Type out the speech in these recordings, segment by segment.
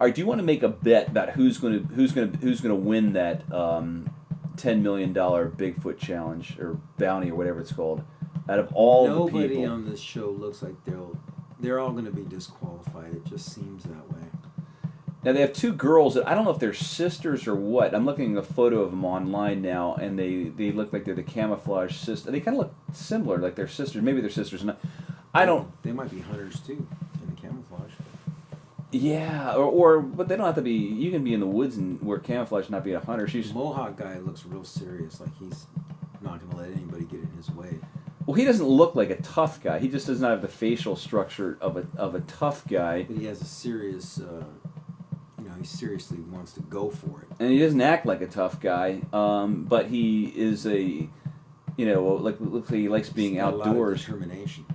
All right, do you want to make a bet about who's going to win that $10 million Bigfoot challenge or bounty or whatever it's called? Out of all the people, nobody on this show looks like they're all going to be disqualified. It just seems that way. Now they have two girls that I don't know if they're sisters or what. I'm looking at a photo of them online now, and they look like they're the camouflage sisters. They kind of look similar, like they're sisters. Maybe they're sisters. I don't. They might be hunters too in the camouflage. Yeah, but they don't have to be. You can be in the woods and wear camouflage and not be a hunter. The Mohawk guy looks real serious, like he's not going to let anybody get in his way. Well, he doesn't look like a tough guy. He just does not have the facial structure of a tough guy. But he has a serious, he seriously wants to go for it. And he doesn't act like a tough guy, but he is looks like he likes being outdoors. A lot of determination.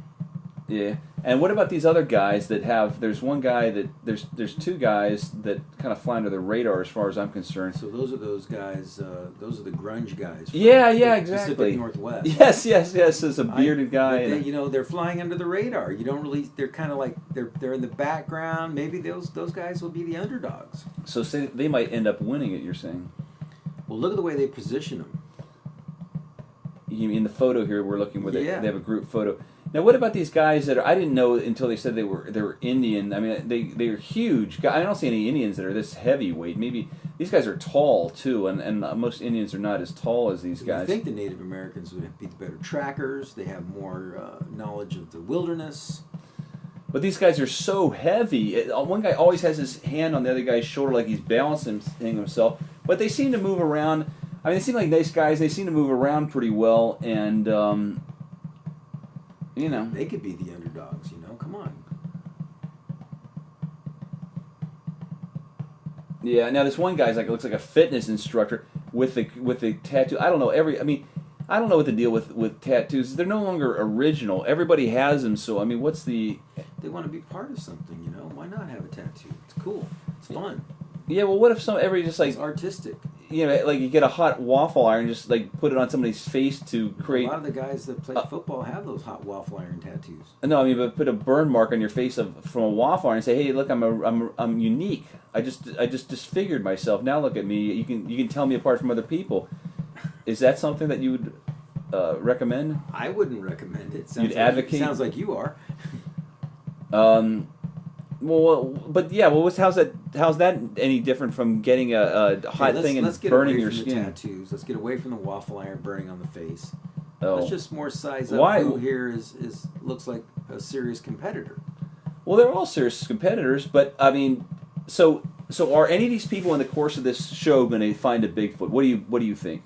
Yeah. And what about these other guys that have? There's one guy that there's two guys that kind of fly under the radar as far as I'm concerned. So those are those guys. Those are the grunge guys. Yeah, exactly. Pacific Northwest. Yes. There's a bearded guy. They're flying under the radar. You don't really. They're kind of like they're in the background. Maybe those guys will be the underdogs. So say they might end up winning it. You're saying? Well, look at the way they position them. You mean the photo here we're looking where they have a group photo. Now, what about these guys that I didn't know until they said they were Indian. I mean, they're huge. I don't see any Indians that are this heavyweight. Maybe these guys are tall too, and most Indians are not as tall as these guys. I think the Native Americans would be the better trackers. They have more knowledge of the wilderness. But these guys are so heavy. One guy always has his hand on the other guy's shoulder like he's balancing himself. But they seem to move around. I mean, they seem like nice guys. They seem to move around pretty well, and. They could be the underdogs, come on. Yeah, now this one guy's looks like a fitness instructor with the tattoo. I don't know I don't know what the deal with tattoos is. They're no longer original. Everybody has them, so what's the... They want to be part of something, Why not have a tattoo? It's cool. It's fun. Yeah, well, what if everybody just It's artistic. Like you get a hot waffle iron, just put it on somebody's face to create. A lot of the guys that play football have those hot waffle iron tattoos. No, but put a burn mark on your face from a waffle iron and say, "Hey, look, I'm unique. I just disfigured myself. Now look at me. You can tell me apart from other people." Is that something that you would recommend? I wouldn't recommend it. You'd advocate. Sounds like you are. How's that any different from getting a hot thing and burning your skin? Let's get away from the tattoos. Let's get away from the waffle iron burning on the face. Oh. Let's just more size up who here looks like a serious competitor. Well, they're all serious competitors, but so are any of these people in the course of this show going to find a Bigfoot? What do you think?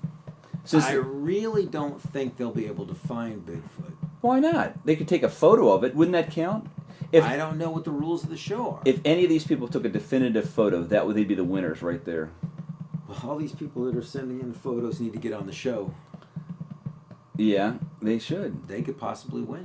I really don't think they'll be able to find Bigfoot. Why not? They could take a photo of it. Wouldn't that count? I don't know what the rules of the show are. If any of these people took a definitive photo, they'd be the winners right there. Well, all these people that are sending in photos need to get on the show. Yeah, they should. They could possibly win.